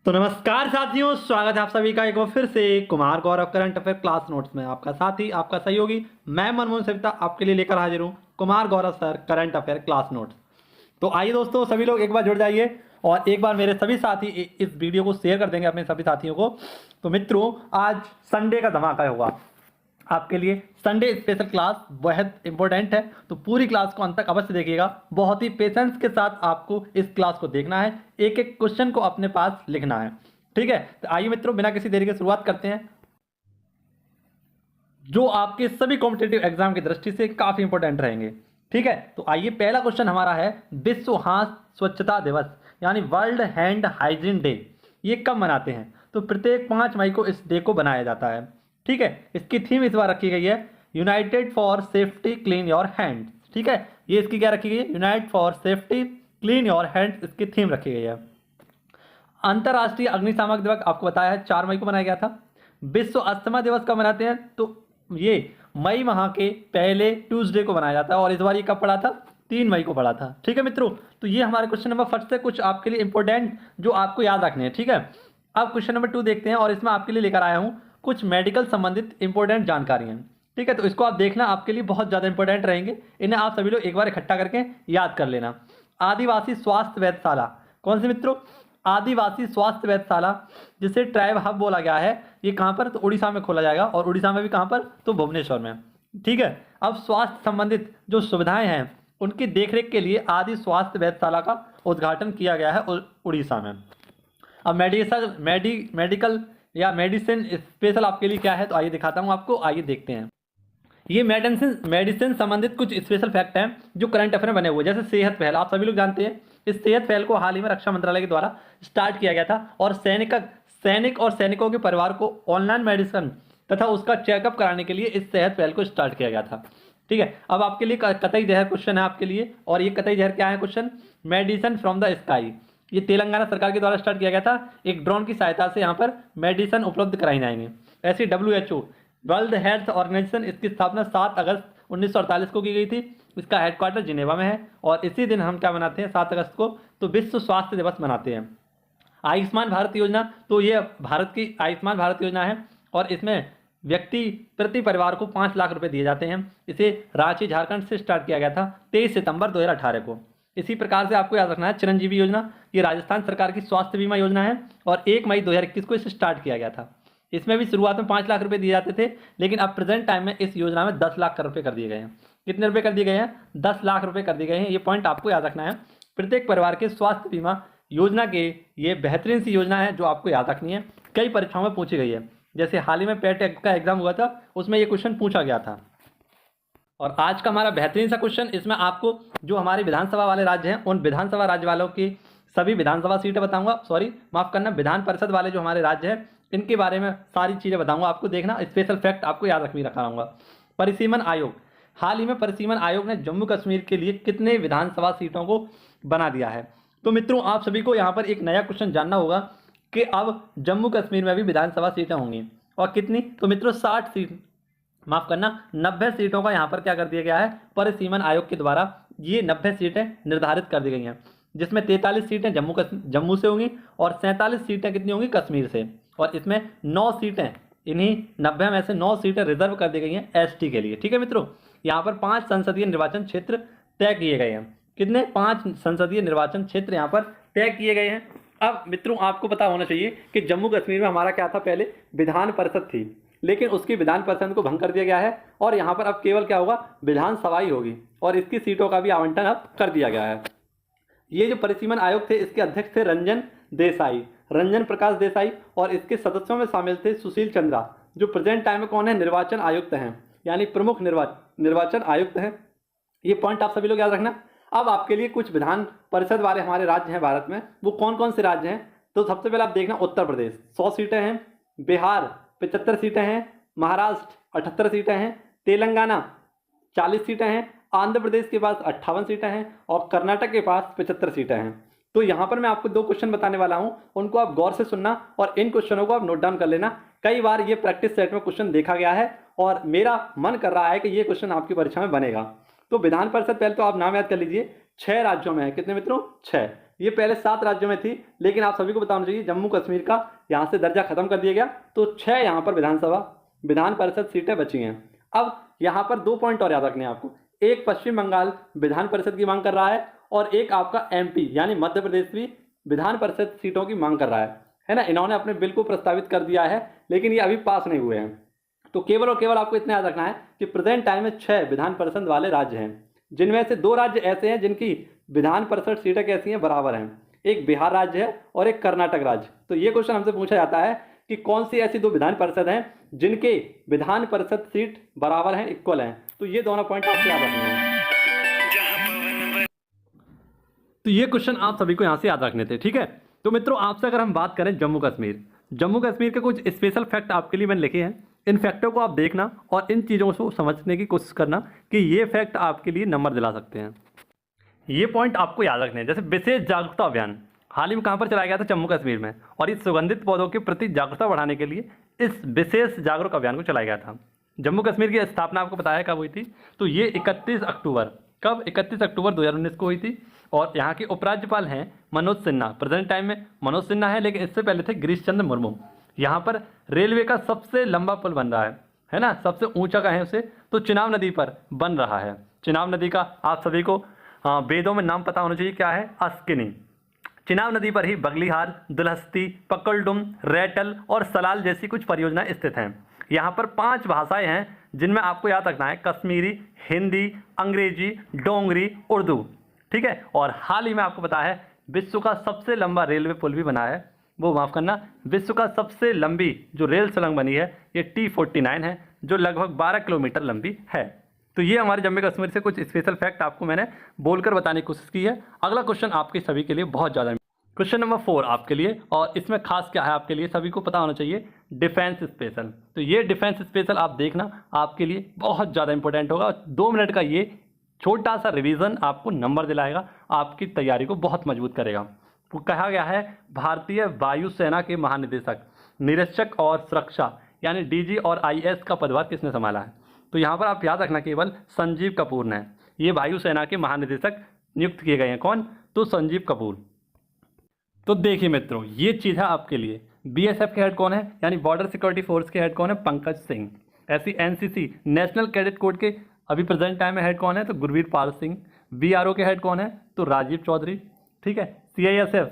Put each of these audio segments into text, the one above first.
तो नमस्कार साथियों, स्वागत है आप सभी का एक बार फिर से Kumar Gaurav current affair class notes में। आपका साथी, आपका सहयोगी मैं मनमोहन सविता आपके लिए लेकर हाजिर हूँ Kumar Gaurav sir current affair class notes. तो आइए दोस्तों, सभी लोग एक बार जुड़ जाइए और एक बार मेरे सभी साथी इस वीडियो को शेयर कर देंगे अपने सभी साथियों को। तो मित्रों, आज संडे का धमाका होगा आपके लिए। संडे स्पेशल क्लास बेहद इंपॉर्टेंट है, तो पूरी क्लास को अंत तक अवश्य देखिएगा। बहुत ही पेशेंस के साथ आपको इस क्लास को देखना है, एक एक क्वेश्चन को अपने पास लिखना है। ठीक है, तो आइए मित्रों, बिना किसी देरी के शुरुआत करते हैं, जो आपके सभी कॉम्पिटेटिव एग्जाम की दृष्टि से काफी इंपॉर्टेंट रहेंगे। ठीक है, तो आइए, पहला क्वेश्चन हमारा है विश्व हाथ स्वच्छता दिवस यानी वर्ल्ड हैंड हाइजीन डे ये कब मनाते हैं? तो प्रत्येक 5 मई को इस डे को बनाया जाता है। ठीक है, इसकी थीम इस बार रखी गई है United for safety clean your hand. ठीक है, ये इसकी क्या रखी गई है? Unite for safety clean your hand इसकी थीम रखी गई है। अंतर्राष्ट्रीय अग्निशामक दिवस आपको बताया है 4 मई को मनाया गया था। विश्व अस्थमा दिवस कब मनाते हैं? तो ये मई माह के पहले ट्यूसडे को मनाया जाता है और इस बार ये कब पड़ा था? 3 मई को पड़ा था। ठीक है मित्रों, तो ये हमारे क्वेश्चन नंबर फर्स्ट से कुछ आपके लिए इंपॉर्टेंट जो आपको याद रखने हैं। ठीक है, अब क्वेश्चन नंबर 2 देखते हैं और इसमें आपके लिए लेकर आया हूं कुछ मेडिकल संबंधित इंपॉर्टेंट जानकारियां। ठीक है, तो इसको आप देखना, आपके लिए बहुत ज़्यादा इंपॉर्टेंट रहेंगे। इन्हें आप सभी लोग एक बार इकट्ठा करके याद कर लेना। आदिवासी स्वास्थ्य वेधशाला कौन सी मित्रों? आदिवासी स्वास्थ्य वेधशाला, जिसे ट्राइब हब बोला गया है, ये कहाँ पर? तो उड़ीसा में खोला जाएगा और उड़ीसा में भी कहाँ पर? तो भुवनेश्वर में। ठीक है, अब स्वास्थ्य संबंधित जो सुविधाएं हैं उनकी देखरेख के लिए आदि स्वास्थ्य वेधशाला का उद्घाटन किया गया है उड़ीसा में। अब मेडिकल या मेडिसिन स्पेशल आपके लिए क्या है, तो आइए दिखाता हूँ आपको, आइए देखते हैं। ये मेडिसिन संबंधित कुछ स्पेशल फैक्ट हैं जो करंट अफेयर में बने हुए, जैसे सेहत पहल। आप सभी लोग जानते हैं इस सेहत पहल को हाल ही में रक्षा मंत्रालय के द्वारा स्टार्ट किया गया था और सैनिक और सैनिकों के परिवार को ऑनलाइन मेडिसिन तथा उसका चेकअप कराने के लिए इस सेहत पहल को स्टार्ट किया गया था। ठीक है, अब आपके लिए कतई जहर क्वेश्चन है आपके लिए, और ये कतई जहर क्या है question? Medicine from the sky. ये तेलंगाना सरकार के द्वारा स्टार्ट किया गया था। एक ड्रोन की सहायता से यहाँ पर मेडिसिन उपलब्ध कराई जाएंगे। ऐसी WHO वर्ल्ड हेल्थ ऑर्गेनाइजेशन, इसकी स्थापना 7 अगस्त 1948 को की गई थी। इसका हेडक्वार्टर जिनेवा में है और इसी दिन हम क्या मनाते हैं 7 अगस्त को? तो विश्व स्वास्थ्य दिवस मनाते हैं। आयुष्मान भारत योजना, तो ये भारत की आयुष्मान भारत योजना है और इसमें व्यक्ति प्रति परिवार को 5 लाख रुपए दिए जाते हैं। इसे रांची झारखंड से स्टार्ट किया गया था 23 सितंबर 2018 को। इसी प्रकार से आपको याद रखना है चिरंजीवी योजना, ये राजस्थान सरकार की स्वास्थ्य बीमा योजना है और 1 मई 2021 को इसे स्टार्ट किया गया था। इसमें भी शुरुआत में 5 लाख रुपए दिए जाते थे, लेकिन अब प्रेजेंट टाइम में इस योजना में 10 लाख रुपए कर दिए गए हैं। कितने रुपए कर दिए गए हैं? 10 लाख रुपए कर दिए गए हैं। ये पॉइंट आपको याद रखना है। प्रत्येक परिवार के स्वास्थ्य बीमा योजना के ये बेहतरीन सी योजना है जो आपको याद रखनी है। कई परीक्षाओं में पूछी गई है, जैसे हाल ही में पेट का एग्जाम हुआ था, उसमें ये क्वेश्चन पूछा गया था। और आज का हमारा बेहतरीन सा क्वेश्चन, इसमें आपको जो हमारे विधानसभा वाले राज्य हैं उन विधानसभा राज्य वालों की सभी विधानसभा सीटें बताऊंगा, सॉरी माफ करना, विधान परिषद वाले जो हमारे राज्य हैं इनके बारे में सारी चीज़ें बताऊंगा आपको। देखना, स्पेशल फैक्ट आपको याद रखा रहूँगा। परिसीमन आयोग, हाल ही में परिसीमन आयोग ने जम्मू कश्मीर के लिए कितने विधानसभा सीटों को बना दिया है? तो मित्रों, आप सभी को यहाँ पर एक नया क्वेश्चन जानना होगा कि अब जम्मू कश्मीर में भी विधानसभा सीटें होंगी और कितनी? तो मित्रों 60 सीट, माफ करना 90 सीटों का यहाँ पर क्या कर दिया गया है? परिसीमन आयोग के द्वारा ये 90 सीटें निर्धारित कर दी गई हैं, जिसमें 43 सीटें जम्मू से होंगी और 47 सीटें कितनी होंगी? कश्मीर से। और इसमें 9 सीटें, इन्हीं 90 में से 9 सीटें रिजर्व कर दी गई हैं ST के लिए। ठीक है मित्रों, यहाँ पर 5 संसदीय निर्वाचन क्षेत्र तय किए गए हैं। कितने? 5 संसदीय निर्वाचन क्षेत्र यहाँ पर तय किए गए हैं। अब मित्रों, आपको पता होना चाहिए कि जम्मू कश्मीर में हमारा क्या था? पहले विधान परिषद थी, लेकिन उसकी विधान परिषद को भंग कर दिया गया है और यहाँ पर अब केवल क्या होगा? विधानसभा ही होगी और इसकी सीटों का भी आवंटन अब कर दिया गया है। ये जो परिसीमन आयोग थे, इसके अध्यक्ष थे रंजन प्रकाश देसाई, और इसके सदस्यों में शामिल थे सुशील चंद्रा, जो प्रेजेंट टाइम में कौन है? निर्वाचन आयुक्त हैं, यानी प्रमुख निर्वाचन आयुक्त हैं। ये पॉइंट आप सभी लोग याद रखना। अब आपके लिए कुछ विधान परिषद वाले हमारे राज्य हैं भारत में, वो कौन कौन से राज्य हैं? तो सबसे पहले आप देखना, उत्तर प्रदेश 100 सीटें हैं, बिहार 75 सीटें हैं, महाराष्ट्र 78 सीटें हैं, तेलंगाना 40 सीटें हैं, आंध्र प्रदेश के पास 58 सीटें हैं और कर्नाटक के पास 75 सीटें हैं। तो यहाँ पर मैं आपको 2 क्वेश्चन बताने वाला हूँ, उनको आप गौर से सुनना और इन क्वेश्चनों को आप नोट डाउन कर लेना। कई बार ये प्रैक्टिस सेट में क्वेश्चन देखा गया है और मेरा मन कर रहा है कि ये क्वेश्चन आपकी परीक्षा में बनेगा। तो विधान परिषद पहले तो आप नाम याद कर लीजिए, 6 राज्यों में है। कितने मित्रों? 6। ये पहले 7 राज्यों में थी, लेकिन आप सभी को बताना चाहिए जम्मू कश्मीर का यहाँ से दर्जा खत्म कर दिया गया, तो 6 यहाँ पर विधान परिषद सीटें बची हैं। अब यहाँ पर 2 पॉइंट और याद रखने हैं आपको। एक पश्चिम बंगाल विधान परिषद की मांग कर रहा है और एक आपका MP यानी मध्य प्रदेश भी विधान परिषद सीटों की मांग कर रहा है ना। इन्होंने अपने बिल को प्रस्तावित कर दिया है, लेकिन ये अभी पास नहीं हुए हैं। तो केवल और केवल आपको इतना याद रखना है कि प्रेजेंट टाइम में 6 विधान परिषद वाले राज्य हैं, जिनमें से 2 राज्य ऐसे हैं जिनकी विधान परिषद सीटें कैसी हैं, बराबर हैं। एक बिहार राज्य है और एक कर्नाटक राज्य। तो ये क्वेश्चन हमसे पूछा जाता है कि कौन सी ऐसी 2 विधान परिषद हैं जिनके विधान परिषद सीट बराबर हैं, इक्वल हैं। तो ये दोनों पॉइंट आपको याद रखने हैं। तो ये क्वेश्चन आप सभी को यहाँ से याद रखने थे, ठीक है। तो मित्रों, आपसे अगर हम बात करें जम्मू कश्मीर के कुछ स्पेशल फैक्ट आपके लिए मैंने लिखे हैं। इन फैक्टों को आप देखना और इन चीज़ों को समझने की कोशिश करना कि ये फैक्ट आपके लिए नंबर दिला सकते हैं। ये पॉइंट आपको याद रखने हैं। जैसे विशेष जागरूकता अभियान हाल ही में कहाँ पर चलाया गया था, जम्मू कश्मीर में, और इस सुगंधित पौधों के प्रति जागरूकता बढ़ाने के लिए इस विशेष जागरूक अभियान को चलाया गया था। जम्मू कश्मीर की स्थापना आपको बताया कब हुई थी, तो ये 31 अक्टूबर 2019 को हुई थी। और यहाँ के उपराज्यपाल हैं मनोज सिन्हा। प्रेजेंट टाइम में मनोज सिन्हा है, लेकिन इससे पहले थे गिरीश चंद्र मुर्मू। यहाँ पर रेलवे का सबसे लंबा पुल बन रहा है ना, सबसे ऊंचा कहें उसे तो चिनाब नदी पर बन रहा है। चिनाब नदी का आप सभी को वेदों में नाम पता होना चाहिए, क्या है, अस्किनी। चिनाब नदी पर ही बगलीहार, दुलहस्ती, पकलडुम, रैटल और सलाल जैसी कुछ परियोजनाएं स्थित हैं। यहाँ पर 5 भाषाएं हैं जिनमें आपको याद रखना है कश्मीरी, हिंदी, अंग्रेजी, डोंगरी, उर्दू, ठीक है। और हाल ही में आपको पता है विश्व का सबसे लंबा रेलवे पुल भी बना है, वो माफ़ करना, विश्व का सबसे लंबी जो रेल सुरंग बनी है ये T49 है, जो लगभग 12 किलोमीटर लंबी है। तो ये हमारे जम्मू कश्मीर से कुछ स्पेशल फैक्ट आपको मैंने बोलकर बताने की कोशिश की है। अगला क्वेश्चन आपके सभी के लिए बहुत ज़्यादा, क्वेश्चन नंबर 4 आपके लिए, और इसमें खास क्या है आपके लिए सभी को पता होना चाहिए, डिफेंस स्पेशल। तो ये डिफेंस स्पेशल आप देखना, आपके लिए बहुत ज़्यादा इंपॉर्टेंट होगा। 2 मिनट का ये छोटा सा रिवीजन आपको नंबर दिलाएगा, आपकी तैयारी को बहुत मजबूत करेगा। तो कहा गया है भारतीय वायुसेना के महानिदेशक, निरीक्षक और सुरक्षा यानी DG और IS का पदभार किसने संभाला है। तो यहाँ पर आप याद रखना केवल संजीव कपूर ने, ये वायुसेना के महानिदेशक नियुक्त किए गए हैं। कौन, तो संजीव कपूर। तो देखिए मित्रों, ये चीज़ है आपके लिए। BSF के हेड कौन है, यानी बॉर्डर सिक्योरिटी फोर्स के हेड कौन है, पंकज सिंह। ऐसी NCC नेशनल कैडेट कोड के अभी प्रेजेंट टाइम में हेड कौन है, तो गुरवीर पाल सिंह। BRO के हेड कौन है, तो राजीव चौधरी, ठीक है। CISF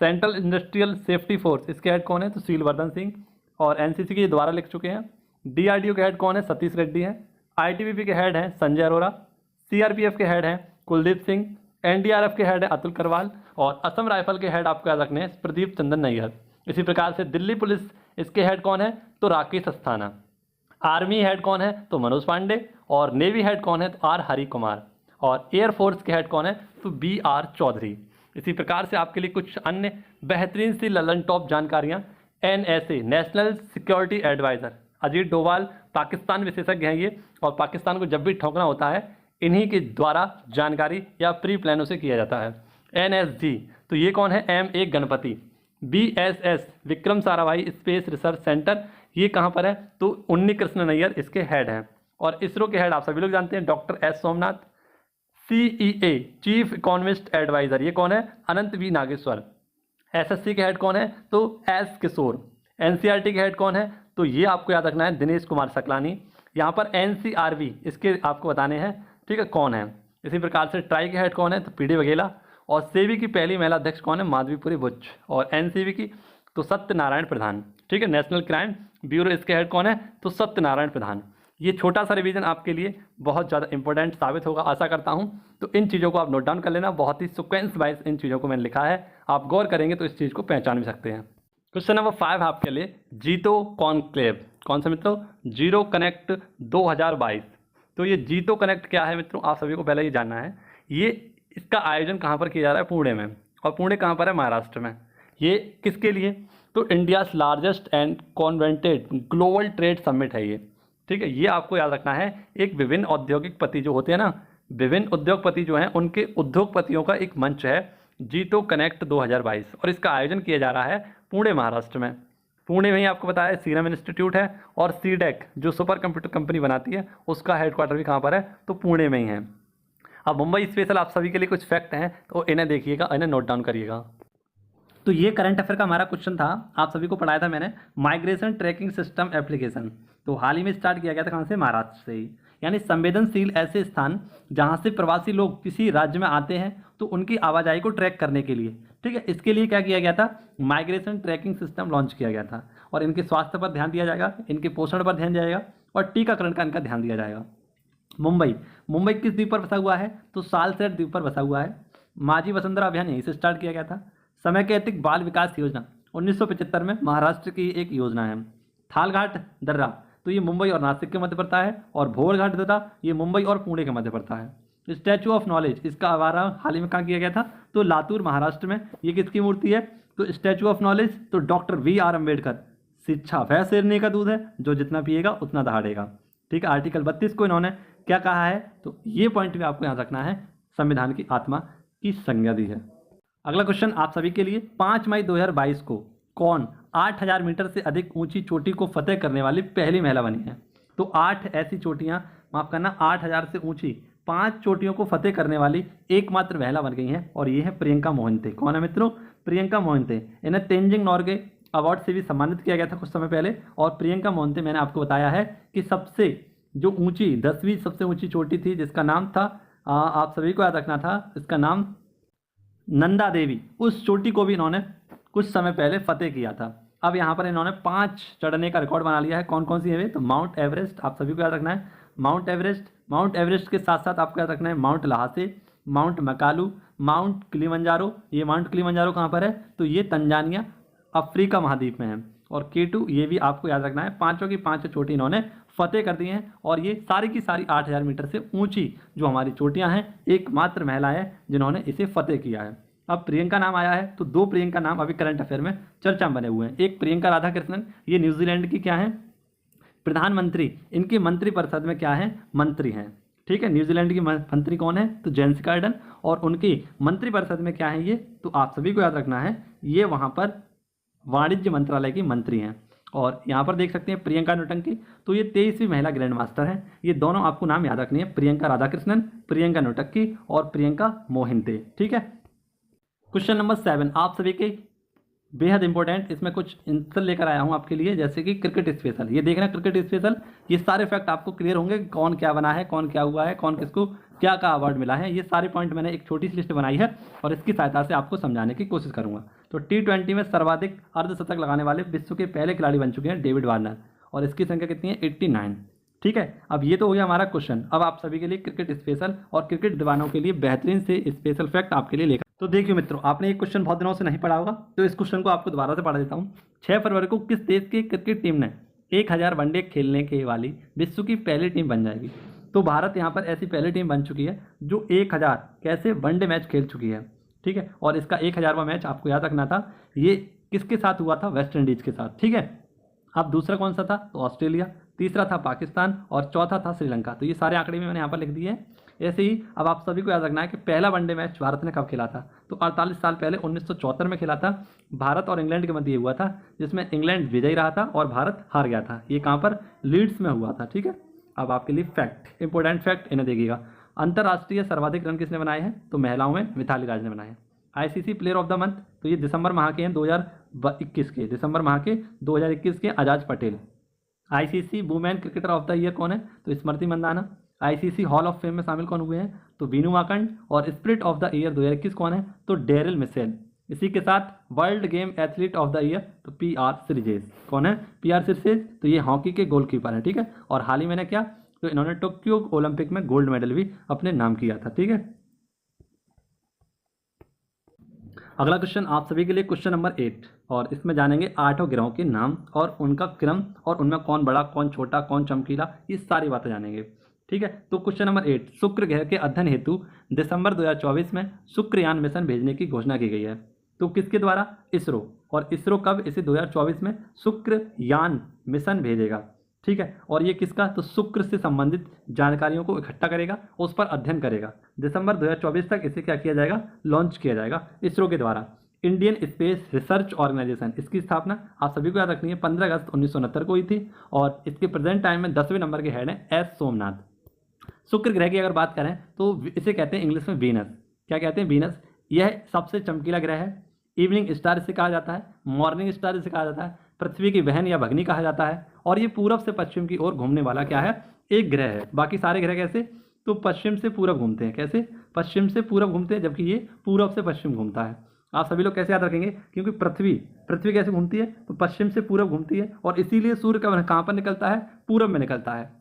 central industrial safety force, इसके हेड कौन है, तो शीलवर्धन सिंह। और NCC के द्वारा लिख चुके हैं। DRDO के हेड कौन है, सतीश रेड्डी हैं। ITBP के हेड हैं संजय अरोरा। CRPF के हेड हैं कुलदीप सिंह। NDRF के हेड है अतुल करवाल। और असम राइफल के हेड आपको याद रखने हैं प्रदीप चंद्र नैयर। इसी प्रकार से दिल्ली पुलिस, इसके हेड कौन है, तो राकेश अस्थाना। आर्मी हेड कौन है, तो मनोज पांडे। और नेवी हेड कौन है, तो R हरि कुमार। और एयरफोर्स के हेड कौन है, तो BR चौधरी। इसी प्रकार से आपके लिए कुछ अन्य बेहतरीन सी ललन टॉप जानकारियाँ। NSA national security adviser Ajit Doval Pakistan विशेषज्ञ हैं ये, और पाकिस्तान को जब भी ठोकना होता है इन्हीं के द्वारा जानकारी या प्री प्लानों से किया जाता है। NSG, तो ये कौन है, M.A. Ganpati. BSS Vikram Sarabhai space research centre, ये कहाँ पर है, तो उन्नी कृष्ण नैयर इसके हेड हैं। और इसरो के हेड आप सभी लोग जानते हैं doctor S. Somnath. CEA chief economist adviser, ये कौन है, अनंत V. नागेश्वर। SSC के हेड कौन है, तो S. किशोर। NCERT के हेड कौन है, तो ये आपको याद रखना है दिनेश कुमार सकलानी। यहाँ पर NCRB इसके आपको बताने हैं, ठीक है, कौन है। इसी प्रकार से ट्राई के हेड कौन है, तो PD वघेला। और सेबी की पहली महिला अध्यक्ष कौन है, माधवीपुरी बुच। और NCB की तो सत्यनारायण प्रधान, ठीक है। नेशनल क्राइम ब्यूरो, इसके हेड कौन है, तो सत्यनारायण प्रधान। ये छोटा सा रिवीजन आपके लिए बहुत ज़्यादा इंपॉर्टेंट साबित होगा, आशा करता हूँ। तो इन चीज़ों को आप नोट डाउन कर लेना, बहुत ही सिक्वेंस वाइज इन चीज़ों को मैंने लिखा है, आप गौर करेंगे तो इस चीज़ को पहचान भी सकते हैं। क्वेश्चन नंबर 5 आपके लिए, जीतो कॉन्क्लेव, कौन सा मित्रों, जीरो कनेक्ट 2022। तो ये जीतो कनेक्ट क्या है मित्रों, आप सभी को पहले ये जानना है। ये इसका आयोजन कहाँ पर किया जा रहा है, पुणे में। और पुणे कहाँ पर है, महाराष्ट्र में। ये किसके लिए, तो India's largest and converted global trade summit है ये, ठीक है। ये आपको याद रखना है, एक विभिन्न औद्योगिक पति जो होते हैं ना, विभिन्न उद्योगपति जो हैं उनके उद्योगपतियों का एक मंच है जीतो कनेक्ट 2022, और इसका आयोजन किया जा रहा है पुणे महाराष्ट्र में। पुणे में ही आपको बताया सीरम इंस्टीट्यूट है, और सीडेक जो सुपर कंप्यूटर कंपनी बनाती है उसका हेडक्वार्टर भी कहाँ पर है, तो पुणे में ही है। अब मुंबई स्पेशल आप सभी के लिए कुछ फैक्ट हैं, तो इन्हें देखिएगा, इन्हें नोट डाउन करिएगा। तो ये करंट अफेयर का हमारा क्वेश्चन था, आप सभी को पढ़ाया था मैंने, माइग्रेशन ट्रैकिंग सिस्टम एप्लीकेशन। तो हाल ही में स्टार्ट किया गया था, कहाँ से? महाराष्ट्र से ही। यानी संवेदनशील ऐसे स्थान जहाँ से प्रवासी लोग किसी राज्य में आते हैं तो उनकी आवाजाही को ट्रैक करने के लिए, ठीक है, इसके लिए क्या किया गया था? माइग्रेशन ट्रैकिंग सिस्टम लॉन्च किया गया था। और इनके स्वास्थ्य पर ध्यान दिया जाएगा, इनके पोषण पर ध्यान दिया जाएगा और टीकाकरण का इनका ध्यान दिया जाएगा। मुंबई किस द्वीप पर बसा हुआ है? तो सालसेट द्वीप पर बसा हुआ है। माझी वसुंधरा अभियान यहीं से स्टार्ट किया गया था। समयकैतिक बाल विकास योजना 1975 में महाराष्ट्र की एक योजना है। थालघाट दर्रा, तो ये मुंबई और नासिक के मध्य पड़ता है। और भोरघाट दर्रा ये मुंबई और पुणे के मध्य पड़ता है। स्टैचू ऑफ नॉलेज, इसका आवारा हाल ही में कहाँ किया गया था? तो लातूर महाराष्ट्र में। ये किसकी मूर्ति है? तो स्टैचू ऑफ नॉलेज तो डॉक्टर VR अम्बेडकर। शिक्षा वह शेरनी का दूध है जो जितना पिएगा उतना दहाड़ेगा, ठीक है। आर्टिकल 32 को इन्होंने क्या कहा है? तो ये पॉइंट भी आपको याद रखना है, संविधान की आत्मा की संज्ञा दी है। अगला क्वेश्चन आप सभी के लिए, 5 मई 2022 को कौन 8000 मीटर से अधिक ऊंची चोटी को फतेह करने वाली पहली महिला बनी है? तो 8 ऐसी चोटियां, माफ करना, 8000 से ऊंची 5 चोटियों को फतेह करने वाली एकमात्र महिला बन गई हैं और ये है प्रियंका मोहंते। कौन है मित्रों? प्रियंका मोहंते। इन्हें तेंजिंग नॉर्गे अवार्ड से भी सम्मानित किया गया था कुछ समय पहले। और प्रियंका मोहंते, मैंने आपको बताया है कि सबसे जो ऊंची 10वीं सबसे ऊंची चोटी थी जिसका नाम था, आप सभी को याद रखना था, इसका नाम नंदा देवी। उस चोटी को भी इन्होंने कुछ समय पहले फतेह किया था। अब यहाँ पर इन्होंने 5 चढ़ने का रिकॉर्ड बना लिया है। कौन कौन सी है वे? तो माउंट एवरेस्ट, आप सभी को याद रखना है, माउंट एवरेस्ट के साथ साथ आपको याद रखना है mount Lhotse, mount Makalu, mount Kilimanjaro. ये माउंट किलिमंजारो कहाँ पर है? तो ये तंजानिया अफ्रीका महाद्वीप में है। और K2, ये भी आपको याद रखना है। पांचों की 5 चोटी इन्होंने फतेह कर दी हैं और ये सारी की सारी 8000 मीटर से ऊंची जो हमारी चोटियां हैं, एकमात्र महिला है जिन्होंने इसे फतेह किया है। अब प्रियंका नाम आया है तो 2 प्रियंका नाम अभी करंट अफेयर में चर्चा में बने हुए हैं। एक प्रियंका राधाकृष्णन, ये न्यूजीलैंड की क्या है? प्रधानमंत्री। इनके मंत्रिपरिषद में क्या है? मंत्री हैं, ठीक है। न्यूजीलैंड की मंत्री कौन है? तो जेसिका आर्डर्न। और उनकी मंत्रिपरिषद में क्या है ये? तो आप सभी को याद रखना है, ये वहाँ पर वाणिज्य मंत्रालय की मंत्री हैं। और यहाँ पर देख सकते हैं प्रियंका नौटंकी, तो ये 23वीं महिला ग्रैंड मास्टर हैं। ये दोनों आपको नाम याद रखनी है, प्रियंका राधाकृष्णन, प्रियंका नौटंकी और प्रियंका मोहिंते, ठीक है। क्वेश्चन नंबर 7 आप सभी के बेहद इंपॉर्टेंट, इसमें कुछ आंसर लेकर आया हूँ आपके लिए, जैसे कि क्रिकेट स्पेशल। ये देखना क्रिकेट स्पेशल, ये सारे फैक्ट आपको क्लियर होंगे, कौन क्या बना है, कौन क्या हुआ है, कौन किसको क्या का अवार्ड मिला है। ये सारे पॉइंट मैंने एक छोटी सी लिस्ट बनाई है और इसकी सहायता से आपको समझाने की कोशिश करूंगा। तो T20 में सर्वाधिक अर्धशतक लगाने वाले विश्व के पहले खिलाड़ी बन चुके हैं डेविड वार्नर, और इसकी संख्या कितनी है? 89, ठीक है। अब ये तो हो गया हमारा क्वेश्चन। अब आप सभी के लिए क्रिकेट स्पेशल और क्रिकेट दीवानों के लिए बेहतरीन से स्पेशल फैक्ट आपके लिए लेकर। तो देखिए मित्रों, आपने एक क्वेश्चन बहुत दिनों से नहीं पढ़ा होगा, तो इस क्वेश्चन को आपको दोबारा से पढ़ा देता हूँ। 6 फरवरी को किस देश की क्रिकेट टीम ने 1000 वनडे खेलने के वाली विश्व की पहली टीम बन जाएगी? तो भारत यहाँ पर ऐसी पहली टीम बन चुकी है जो 1000 कैसे वनडे मैच खेल चुकी है, ठीक है। और इसका 1000वां मैच आपको याद रखना था, ये किसके साथ हुआ था? वेस्ट इंडीज के साथ, ठीक है। अब दूसरा कौन सा था? तो ऑस्ट्रेलिया। तीसरा था पाकिस्तान और चौथा था श्रीलंका। तो ये सारे आंकड़े भी मैंने यहाँ पर लिख दिए हैं। ऐसे ही अब आप सभी को याद रखना है कि पहला वनडे मैच भारत ने कब खेला था? तो 48 साल पहले 1974 में खेला था। भारत और इंग्लैंड के मध्य हुआ था, जिसमें इंग्लैंड विजयी रहा था और भारत हार गया था। ये कहाँ पर? लीड्स में हुआ था, ठीक है। अब आपके लिए फैक्ट, इंपॉर्टेंट फैक्ट, इन्हें देखिएगा। अंतर्राष्ट्रीय सर्वाधिक रन किसने बनाए हैं? तो महिलाओं में मिताली राज ने बनाए हैं। ICC player of the month, तो ये दिसंबर माह के हैं 2021 के, दिसंबर माह के 2021 के Ajaz Patel. ICC women cricketer of the year कौन है? तो Smriti Mandhana. ICC hall of fame में शामिल कौन हुए हैं? तो बीनू माकंड। और स्पिरिट ऑफ द ईयर 2021 कौन है? तो डेरिल मिशेल। इसी के साथ world game athlete of the year तो PR श्रीजेश। कौन है? PR श्रीजेश, तो ये हॉकी के गोलकीपर हैं, ठीक है। और हाल ही मैंने क्या, तो इन्होंने टोक्यो ओलंपिक में गोल्ड मेडल भी अपने नाम किया था, ठीक है। अगला क्वेश्चन आप सभी के लिए क्वेश्चन नंबर 8, और इसमें जानेंगे 8 ग्रहों के नाम और उनका क्रम, और उनमें कौन बड़ा, कौन छोटा, कौन चमकीला, ये सारी बातें जानेंगे, ठीक है। तो क्वेश्चन नंबर 8, शुक्र ग्रह के अध्ययन हेतु दिसंबर 2024 में शुक्रयान मिशन भेजने की घोषणा की गई है। तो किसके द्वारा? इसरो। और इसरो कब? इसे 2024 में शुक्रयान मिशन भेजेगा, ठीक है। और ये किसका? तो शुक्र से संबंधित जानकारियों को इकट्ठा करेगा, उस पर अध्ययन करेगा। दिसंबर 2024 तक इसे क्या किया जाएगा? लॉन्च किया जाएगा इसरो के द्वारा। इंडियन स्पेस रिसर्च ऑर्गेनाइजेशन, इसकी स्थापना आप सभी को याद रखनी है 15 अगस्त 1969 को हुई थी, और इसके प्रेजेंट टाइम में 10वें नंबर के हेड हैं S सोमनाथ। शुक्र ग्रह की अगर बात करें तो इसे कहते हैं इंग्लिश में वीनस। क्या कहते हैं? वीनस। यह सबसे चमकीला ग्रह है। इवनिंग स्टार इसे कहा जाता है, मॉर्निंग स्टार इसे कहा जाता है, पृथ्वी की बहन या भगनी कहा जाता है, और ये पूरब से पश्चिम की ओर घूमने वाला क्या है? एक ग्रह है। बाकी सारे ग्रह कैसे? तो पश्चिम से पूरब घूमते हैं। कैसे? पश्चिम से पूरब घूमते हैं, जबकि ये पूरब से पश्चिम घूमता है। आप सभी लोग कैसे याद रखेंगे? क्योंकि पृथ्वी पृथ्वी कैसे घूमती है? तो पश्चिम से पूरब घूमती है, और इसीलिए सूर्य कहाँ पर निकलता है? पूरब में निकलता है।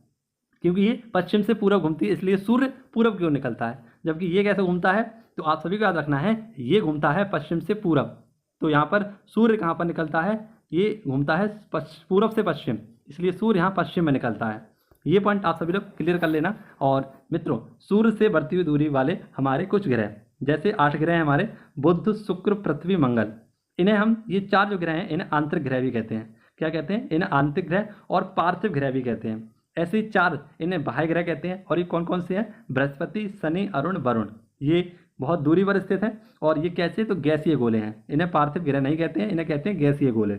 क्योंकि ये पश्चिम से पूरब घूमती है, इसलिए सूर्य पूरब की ओर निकलता है। जबकि ये कैसे घूमता है? तो आप सभी को याद रखना है, ये घूमता है पश्चिम से पूरब। तो यहाँ पर सूर्य कहाँ पर निकलता है? ये घूमता है पूरब से पश्चिम, इसलिए सूर्य यहाँ पश्चिम में निकलता है। ये पॉइंट आप सभी लोग क्लियर कर लेना। और मित्रों, सूर्य से बढ़ती हुई दूरी वाले हमारे कुछ ग्रह, जैसे 8 ग्रह हैं हमारे, बुध, शुक्र, पृथ्वी, मंगल। इन्हें हम, ये 4 जो ग्रह हैं, इन्हें आंतरिक ग्रह भी कहते हैं। क्या कहते हैं? इन्हें आंतरिक ग्रह और पार्थिव ग्रह भी कहते हैं। ऐसे ही 4 इन्हें बाह्य ग्रह कहते हैं। और ये कौन कौन से हैं? बृहस्पति, शनि, अरुण, वरुण। ये बहुत दूरी पर स्थित हैं, और ये कैसे? तो गैसीय गोले हैं। इन्हें पार्थिव ग्रह नहीं कहते हैं, इन्हें कहते हैं गैसीय गोले।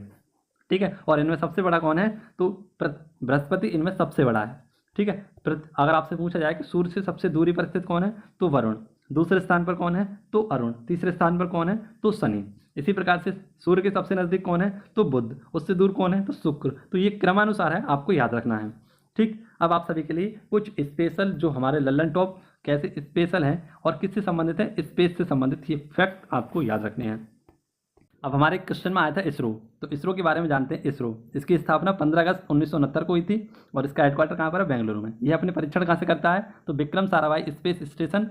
ठीक है। और इनमें सबसे बड़ा कौन है? तो बृहस्पति इनमें सबसे बड़ा है। ठीक है। अगर आपसे पूछा जाए कि सूर्य से सबसे दूरी पर स्थित कौन है? तो वरुण। दूसरे स्थान पर कौन है? तो अरुण। तीसरे स्थान पर कौन है? तो शनि। इसी प्रकार से सूर्य के सबसे नजदीक कौन है? तो बुध। उससे दूर कौन है? तो शुक्र। तो ये क्रमानुसार है, आपको याद रखना है। ठीक। अब आप सभी के लिए कुछ स्पेशल, जो हमारे लल्लन टॉप कैसे स्पेशल हैं और किससे संबंधित है, स्पेस से संबंधित ये फैक्ट आपको याद रखने हैं। अब हमारे क्वेश्चन में आया था इसरो। तो इसरो के बारे में जानते हैं। इसरो, इसकी स्थापना 15 अगस्त 1969 को हुई थी, और इसका हेडक्वार्टर कहाँ पर है? बेंगलुरु में। यह अपने परीक्षण कहाँ से करता है? तो विक्रम साराभाई स्पेस स्टेशन।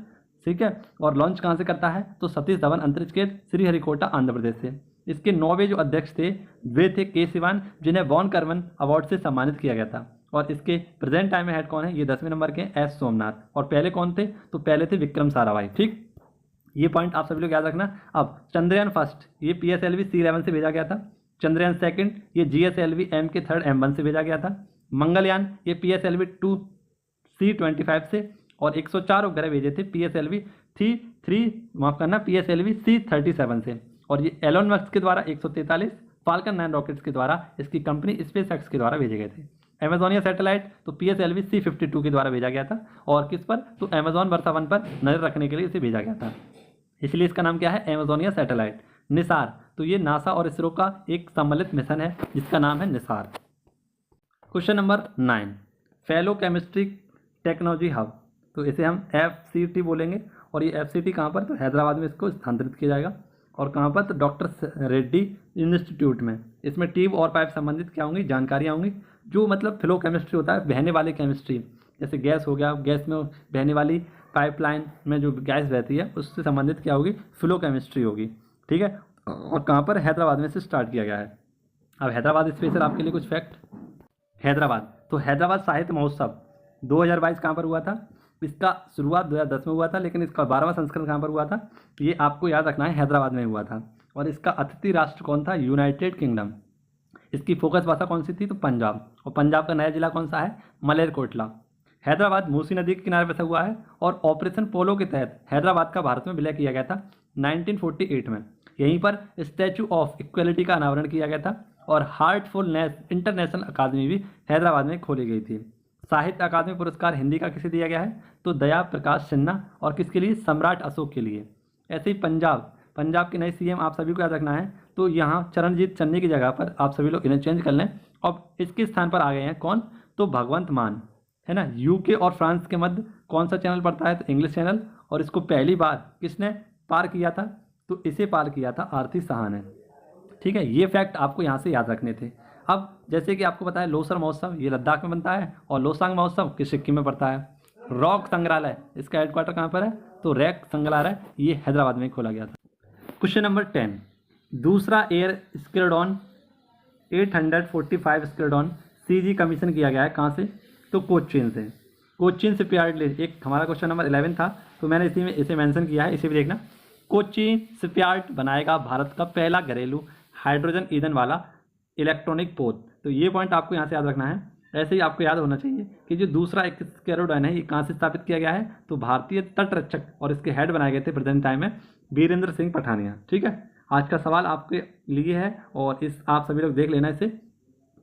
ठीक है। और लॉन्च कहाँ से करता है? तो सतीश धवन अंतरिक्ष केंद्र, श्रीहरिकोटा, आंध्र प्रदेश से। इसके 9वें जो अध्यक्ष थे वे थे के सिवान, जिन्हें वॉन कर्मन अवार्ड से सम्मानित किया गया था। और इसके प्रेजेंट टाइम में हेड कौन है? ये 10वें नंबर के एस सोमनाथ। और पहले कौन थे? तो पहले थे विक्रम साराभाई। ठीक। ये पॉइंट आप सभी लोग याद रखना। अब चंद्रयान फर्स्ट, ये PSLV C11 से भेजा गया था। चंद्रयान सेकंड, ये GSLV MK3 M1 से भेजा गया था। मंगलयान, ये PSLV 2 C25 से। और 104 उपग्रह भेजे थे PSLV PSLV C37 से। और ये एलोन मस्क के द्वारा 143 फाल्कन 9 रॉकेट्स के द्वारा इसकी कंपनी SpaceX के द्वारा भेजे गए थे। अमेजोनिया सैटेलाइट तो PSLV C52 के द्वारा भेजा गया था। और किस पर? तो अमेजोन वर्षा वन पर नजर रखने के लिए इसे भेजा गया था, इसलिए इसका नाम क्या है? Amazonia satellite. निसार, तो ये नासा और इसरो का एक सम्मिलित मिशन है जिसका नाम है Nisar. Question number 9, fellow chemistry technology hub. तो इसे हम FCT बोलेंगे। और ये FCT कहाँ पर? तो हैदराबाद में इसको स्थानांतरित किया जाएगा। और कहाँ पर? तो डॉक्टर रेड्डी इंस्टीट्यूट में। इसमें ट्यूब और पाइप संबंधित क्या होंगी? जानकारियाँ होंगी। जो मतलब फ्लो केमिस्ट्री होता है, बहने वाली केमिस्ट्री, जैसे गैस हो गया, गैस में बहने वाली पाइपलाइन में जो गैस बहती है उससे संबंधित क्या होगी? फ्लो केमिस्ट्री होगी। ठीक है। और कहाँ पर? हैदराबाद में से स्टार्ट किया गया है। अब हैदराबाद स्पेशल आपके लिए कुछ फैक्ट। हैदराबाद, तो हैदराबाद साहित्य महोत्सव 2022 कहाँ पर हुआ था? इसका शुरुआत 2010 में हुआ था, लेकिन इसका 12वां संस्करण कहाँ पर हुआ था? ये आपको याद रखना है, हैदराबाद में हुआ था। और इसका अतिथि राष्ट्र कौन था? United kingdom. इसकी फोकस भाषा कौन सी थी? तो पंजाब। और पंजाब का नया जिला कौन सा है? मलेरकोटला। हैदराबाद मूसी नदी के किनारे बसा हुआ है। और ऑपरेशन पोलो के तहत हैदराबाद का भारत में विलय किया गया था 1948 में। यहीं पर स्टैचू ऑफ इक्वलिटी का अनावरण किया गया था। और हार्टफुलनेस इंटरनेशनल अकादमी भी हैदराबाद में खोली गई थी। साहित्य अकादमी पुरस्कार हिंदी का किसे दिया गया है? तो दया प्रकाश सिन्हा। और किसके लिए? सम्राट अशोक के लिए। ऐसे ही पंजाब के नए CM आप सभी को याद रखना है। तो यहाँ चरणजीत चन्नी की जगह पर आप सभी लोग इन्हें चेंज कर लें। अब इसके स्थान पर आ गए हैं कौन? तो भगवंत मान, है ना। UK और फ्रांस के मध्य कौन सा चैनल पड़ता है? तो इंग्लिश चैनल। और इसको पहली बार किसने पार किया था? तो इसे पार किया था आरती साहा ने। ठीक है। ये फैक्ट आपको यहाँ से याद रखने थे। अब जैसे कि आपको पता है लोसर महोत्सव ये लद्दाख में बनता है, और लोसांग महोत्सव कि सिक्किम में पड़ता है। रॉक संग्रहालय, इसका हेडक्वार्टर कहाँ पर है? तो रैक संग्रहालय ये हैदराबाद में खोला गया था। क्वेश्चन नंबर 10, दूसरा air squadron 845 squadron CG commission किया गया है कहाँ से? तो कोच्चिन से। कोच्चिन शिपयार्ड, एक हमारा क्वेश्चन नंबर 11 था, तो मैंने इसी में इसे मेंशन किया है, इसे भी देखना। कोच्चिन शिपयार्ड बनाएगा भारत का पहला घरेलू हाइड्रोजन ईंधन वाला इलेक्ट्रॉनिक पोत। तो ये पॉइंट आपको यहाँ से याद रखना है। ऐसे ही आपको याद होना चाहिए कि जो दूसरा एक स्क्वाड्रन है ये कहाँ से स्थापित किया गया है? तो भारतीय तटरक्षक, और इसके हेड बनाए गए थे प्रेजेंट टाइम में वीरेंद्र सिंह पठानिया। ठीक है। आज का सवाल आपके लिए है, और इस आप सभी लोग देख लेना इसे।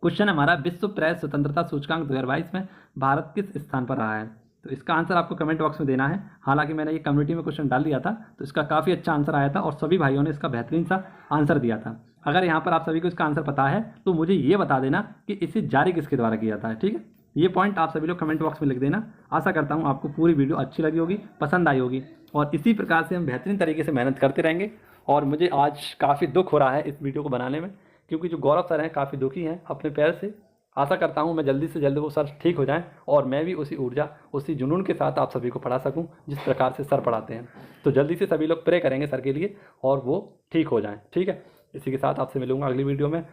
क्वेश्चन हमारा, विश्व प्रेस स्वतंत्रता सूचकांक 2022 में भारत किस स्थान पर रहा है? तो इसका आंसर आपको कमेंट बॉक्स में देना है। हालांकि मैंने ये कम्युनिटी में क्वेश्चन डाल दिया था, तो इसका काफ़ी अच्छा आंसर आया था और सभी भाइयों ने इसका बेहतरीन सा आंसर दिया था। अगर यहाँ पर आप सभी को इसका आंसर पता है तो मुझे ये बता देना कि इसे जारी किसके द्वारा किया जाता है। ठीक है, ये पॉइंट आप सभी लोग कमेंट बॉक्स में लिख देना। आशा करता हूँ आपको पूरी वीडियो अच्छी लगी होगी, पसंद आई होगी, और इसी प्रकार से हम बेहतरीन तरीके से मेहनत करते रहेंगे। और मुझे आज काफ़ी दुख हो रहा है इस वीडियो को बनाने में, क्योंकि जो गौरव सर हैं काफ़ी दुखी हैं अपने पैर से। आशा करता हूँ मैं जल्दी से जल्दी वो सर ठीक हो जाएं और मैं भी उसी ऊर्जा, उसी जुनून के साथ आप सभी को पढ़ा सकूँ जिस प्रकार से सर पढ़ाते हैं। तो जल्दी से सभी लोग प्रे करेंगे सर के लिए और वो ठीक हो जाएं। ठीक है, इसी के साथ आपसे मिलूंगा अगली वीडियो में।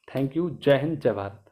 Thank you. जय हिंद, जय भारत।